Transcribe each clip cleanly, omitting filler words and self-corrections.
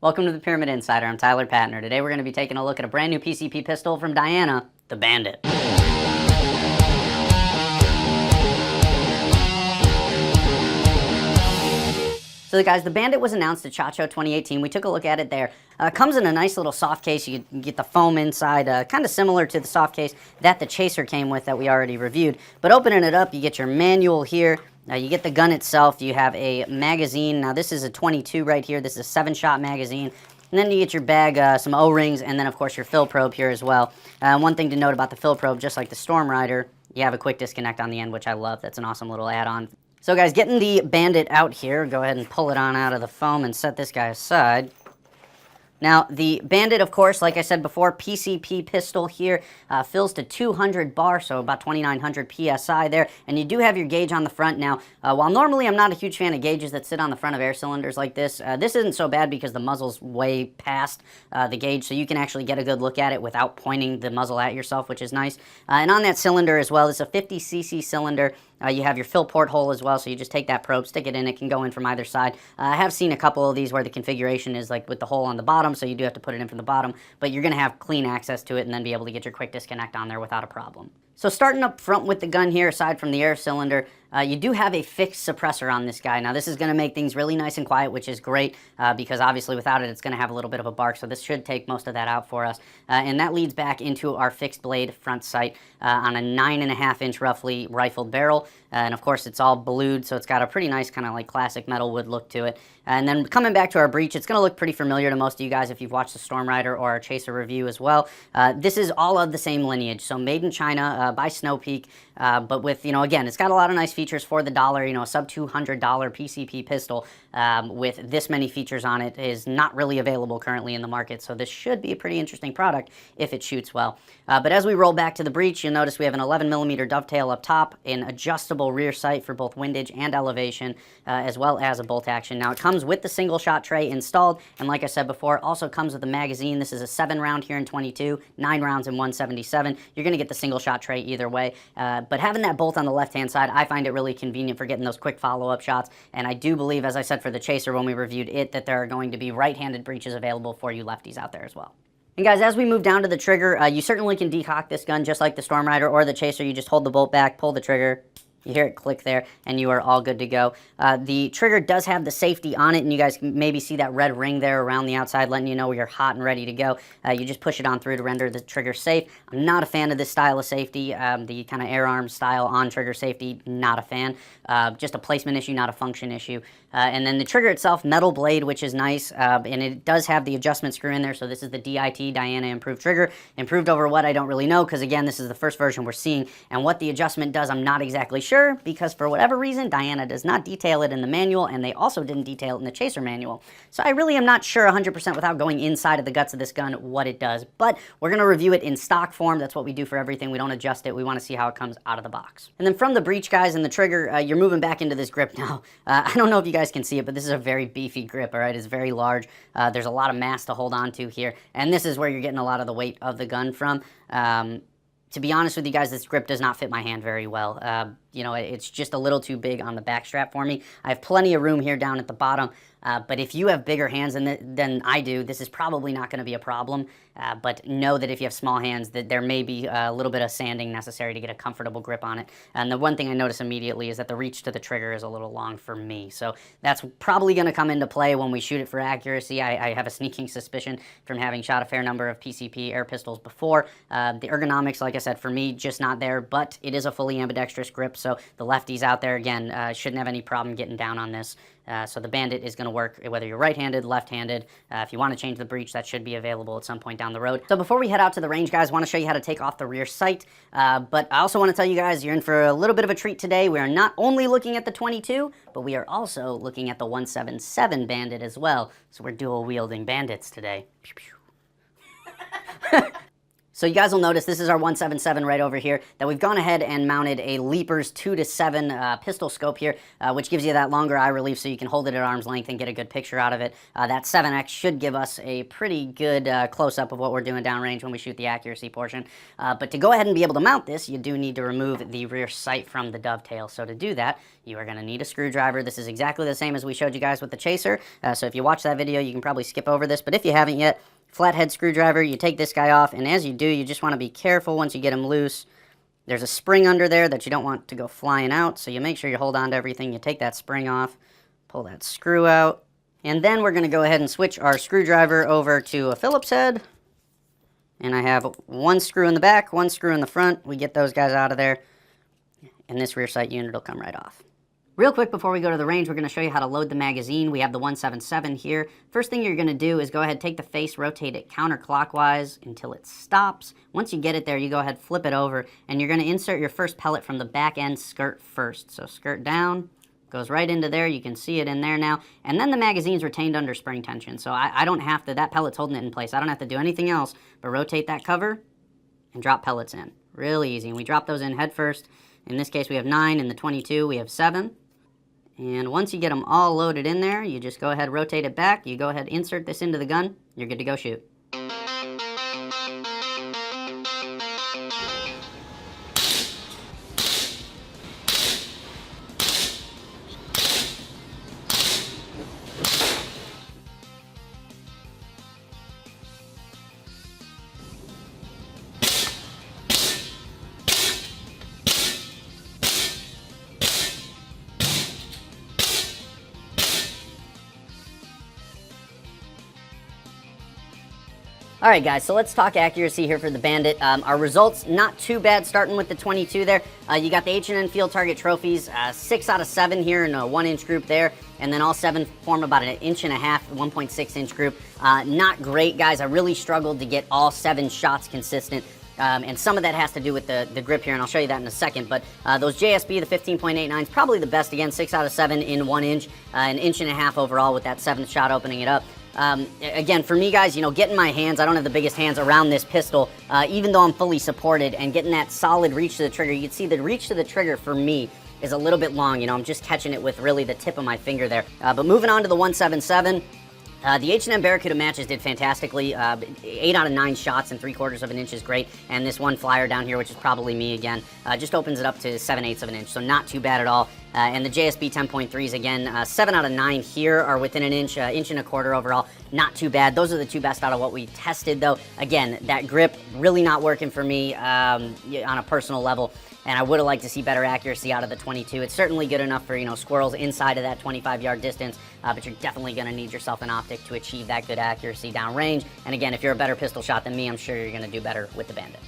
Welcome to the Pyramid Insider. I'm Tyler Patner. Today we're going to be taking a look at a brand new PCP pistol from Diana, the Bandit. So guys, the Bandit was announced at SHOT Show 2018. We took a look at it there. Comes in a nice little soft case. You get the foam inside, kind of similar to the soft case that the Chaser came with that we already reviewed. But opening it up, you get your manual here. You get the gun itself. You have a magazine. Now this is a 22 right here. This is a 7-shot magazine. And then you get your bag, some O-rings, and then of course your fill probe here as well. One thing to note about the fill probe, just like the Storm Rider, you have a quick disconnect on the end, which I love. That's an awesome little add-on. So guys, getting the Bandit out here, go ahead and pull it on out of the foam and set this guy aside. Now, the Bandit, of course, like I said before, PCP pistol here, fills to 200 bar, so about 2,900 PSI there, and you do have your gauge on the front. Now, while normally I'm not a huge fan of gauges that sit on the front of air cylinders like this, this isn't so bad because the muzzle's way past the gauge, so you can actually get a good look at it without pointing the muzzle at yourself, which is nice. And on that cylinder as well, it's a 50cc cylinder. You have your fill port hole as well, so you just take that probe, stick it in, it can go in from either side. I have seen a couple of these where the configuration is like with the hole on the bottom, so you do have to put it in from the bottom, but you're going to have clean access to it and then be able to get your quick disconnect on there without a problem. So starting up front with the gun here, aside from the air cylinder, you do have a fixed suppressor on this guy. Now this is going to make things really nice and quiet, which is great, because obviously without it, it's going to have a little bit of a bark, so this should take most of that out for us. And that leads back into our fixed blade front sight on a 9.5-inch roughly rifled barrel. And of course it's all blued, so it's got a pretty nice kind of like classic metal wood look to it. And then coming back to our breech, it's going to look pretty familiar to most of you guys if you've watched the Storm Rider or our Chaser review as well. This is all of the same lineage, so made in China by Snow Peak, but with, again, it's got a lot of nice features for the dollar. A sub $200 PCP pistol with this many features on it is not really available currently in the market, so this should be a pretty interesting product if it shoots well. But as we roll back to the breech, you'll notice we have an 11mm dovetail up top, an adjustable rear sight for both windage and elevation, as well as a bolt action. Now it comes with the single shot tray installed, and like I said before, also comes with a magazine. This is a 7-round here in 22, 9 rounds in 177. You're going to get the single shot tray either way, but having that bolt on the left-hand side, I find it really convenient for getting those quick follow-up shots, and I do believe, as I said for the Chaser when we reviewed it, that there are going to be right-handed breeches available for you lefties out there as well. And guys, as we move down to the trigger, you certainly can decock this gun just like the Storm Rider or the Chaser. You just hold the bolt back, pull the trigger, you hear it click there, and you are all good to go. The trigger does have the safety on it, and you guys can maybe see that red ring there around the outside letting you know you're hot and ready to go. You just push it on through to render the trigger safe. I'm not a fan of this style of safety, the kind of air arm style on trigger safety, not a fan. Just a placement issue, not a function issue. And then the trigger itself, metal blade, which is nice, and it does have the adjustment screw in there, so this is the DIT, Diana Improved Trigger. Improved over what, I don't really know, because again, this is the first version we're seeing, and what the adjustment does, I'm not exactly sure, because for whatever reason, Diana does not detail it in the manual, and they also didn't detail it in the Chaser manual. So I really am not sure 100% without going inside of the guts of this gun what it does, but we're going to review it in stock form. That's what we do for everything. We don't adjust it. We want to see how it comes out of the box. And then from the breech, guys, and the trigger, you're moving back into this grip now. I don't know if you guys can see it, but this is a very beefy grip, all right? It's very large. There's a lot of mass to hold on to here, and this is where you're getting a lot of the weight of the gun from. To be honest with you guys, this grip does not fit my hand very well. It's just a little too big on the back strap for me. I have plenty of room here down at the bottom, but if you have bigger hands than I do, this is probably not going to be a problem. But know that if you have small hands, that there may be a little bit of sanding necessary to get a comfortable grip on it. And the one thing I notice immediately is that the reach to the trigger is a little long for me. So that's probably going to come into play when we shoot it for accuracy. I have a sneaking suspicion from having shot a fair number of PCP air pistols before. The ergonomics, like I said, for me, just not there, but it is a fully ambidextrous grip, so the lefties out there, again, shouldn't have any problem getting down on this. So the Bandit is going to work whether you're right-handed, left-handed. If you want to change the breech, that should be available at some point down the road. So before we head out to the range, guys, I want to show you how to take off the rear sight. But I also want to tell you guys you're in for a little bit of a treat today. We are not only looking at the 22, but we are also looking at the 177 Bandit as well. So we're dual-wielding bandits today. Pew, pew. So you guys will notice this is our 177 right over here, that we've gone ahead and mounted a Leapers 2-7 pistol scope here, which gives you that longer eye relief so you can hold it at arm's length and get a good picture out of it. That 7X should give us a pretty good close-up of what we're doing downrange when we shoot the accuracy portion. But to go ahead and be able to mount this, you do need to remove the rear sight from the dovetail. So to do that, you are going to need a screwdriver. This is exactly the same as we showed you guys with the Chaser. So if you watch that video, you can probably skip over this. But if you haven't yet, flathead screwdriver, you take this guy off, and as you do, you just want to be careful once you get him loose. There's a spring under there that you don't want to go flying out, so you make sure you hold on to everything. You take that spring off, pull that screw out, and then we're going to go ahead and switch our screwdriver over to a Phillips head. And I have one screw in the back, one screw in the front. We get those guys out of there, and this rear sight unit will come right off. Real quick before we go to the range, we're going to show you how to load the magazine. We have the 177 here. First thing you're going to do is go ahead, take the face, rotate it counterclockwise until it stops. Once you get it there, you go ahead, flip it over, and you're going to insert your first pellet from the back end skirt first. So skirt down, goes right into there. You can see it in there now. And then the magazine's retained under spring tension. So I don't have to, that pellet's holding it in place. I don't have to do anything else but rotate that cover and drop pellets in. Really easy. And we drop those in head first. In this case, we have 9. In the 22, we have 7. And once you get them all loaded in there, you just go ahead, rotate it back, you go ahead, insert this into the gun, you're good to go shoot. All right, guys, so let's talk accuracy here for the Bandit. Our results, not too bad, starting with the 22 there. You got the H&N Field Target trophies, 6 out of 7 here in a 1-inch group there, and then all 7 form about an 1.5 inch, 1.6-inch group. Not great, guys. I really struggled to get all 7 shots consistent. And some of that has to do with the grip here, and I'll show you that in a second. But those JSB, the 15.89 is probably the best. Again, 6 out of 7 in 1 inch, an 1.5 inch overall with that 7th shot opening it up. Again, for me, guys, you know, getting my hands, I don't have the biggest hands around this pistol, even though I'm fully supported, and getting that solid reach to the trigger. You can see the reach to the trigger for me is a little bit long. You know, I'm just catching it with really the tip of my finger there. But moving on to the 177. The H&M Barracuda matches did fantastically. 8 out of 9 shots and 3/4 of an inch is great. And this one flyer down here, which is probably me again, just opens it up to 7/8 of an inch. So not too bad at all. And the JSB 10.3s, again, 7 out of 9 here are within an inch, 1.25 inch overall. Not too bad. Those are the 2 best out of what we tested, though. Again, that grip really not working for me on a personal level. And I would have liked to see better accuracy out of the 22. It's certainly good enough for, you know, squirrels inside of that 25-yard distance, but you're definitely going to need yourself an optic to achieve that good accuracy downrange. And again, if you're a better pistol shot than me, I'm sure you're going to do better with the Bandit.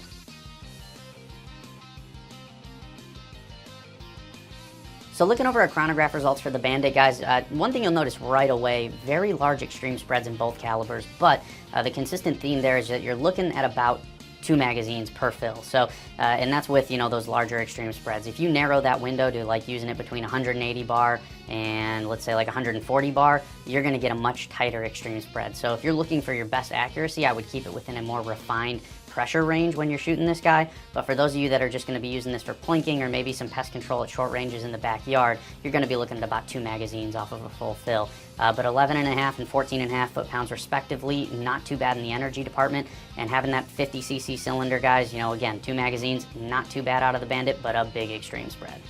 So looking over our chronograph results for the Bandit, guys, one thing you'll notice right away, very large extreme spreads in both calibers, but the consistent theme there is that you're looking at about 2 magazines per fill. So, and that's with, you know, those larger extreme spreads. If you narrow that window to like using it between 180 bar and let's say like 140 bar, you're going to get a much tighter extreme spread. So if you're looking for your best accuracy, I would keep it within a more refined pressure range when you're shooting this guy. But for those of you that are just going to be using this for plinking or maybe some pest control at short ranges in the backyard, you're going to be looking at about 2 magazines off of a full fill. But 11.5 and 14.5 foot-pounds respectively, not too bad in the energy department. And having that 50cc cylinder, guys, you know, again, 2 magazines, not too bad out of the Bandit, but a big extreme spread.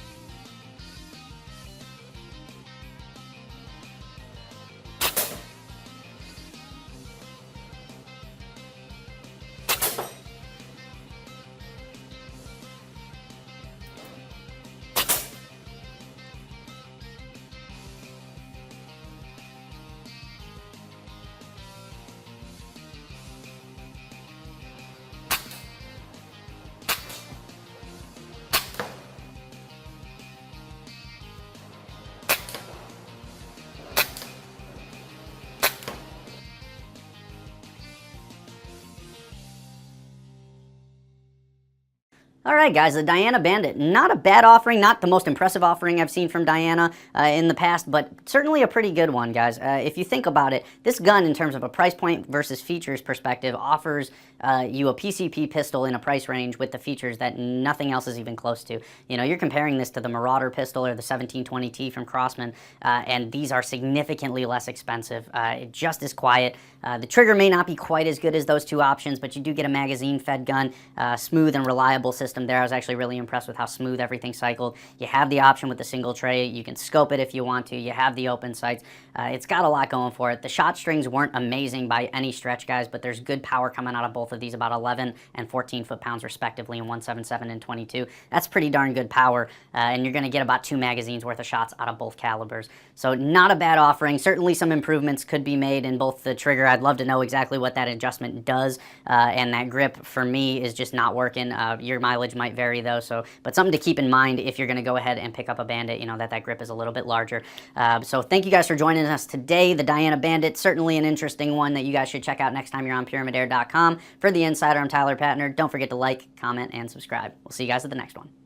All right, guys, the Diana Bandit. Not a bad offering, not the most impressive offering I've seen from Diana in the past, but certainly a pretty good one, guys. If you think about it, this gun, in terms of a price point versus features perspective, offers you a PCP pistol in a price range with the features that nothing else is even close to. You know, you're comparing this to the Marauder pistol or the 1720T from Crossman, and these are significantly less expensive, just as quiet. The trigger may not be quite as good as those two options, but you do get a magazine-fed gun, smooth and reliable system there. I was actually really impressed with how smooth everything cycled. You have the option with the single tray. You can scope it if you want to. You have the open sights. It's got a lot going for it. The shot strings weren't amazing by any stretch, guys, but there's good power coming out of both of these, about 11 and 14 foot-pounds respectively in 177 and 22. That's pretty darn good power, and you're going to get about 2 magazines worth of shots out of both calibers. So not a bad offering. Certainly some improvements could be made in both the trigger. I'd love to know exactly what that adjustment does, and that grip for me is just not working. Your mileage might vary though, but something to keep in mind if you're going to go ahead and pick up a Bandit, you know, that grip is a little bit larger. So thank you guys for joining us today. The Diana Bandit, certainly an interesting one that you guys should check out next time you're on PyramidAir.com. For The Insider, I'm Tyler Patner. Don't forget to like, comment, and subscribe. We'll see you guys at the next one.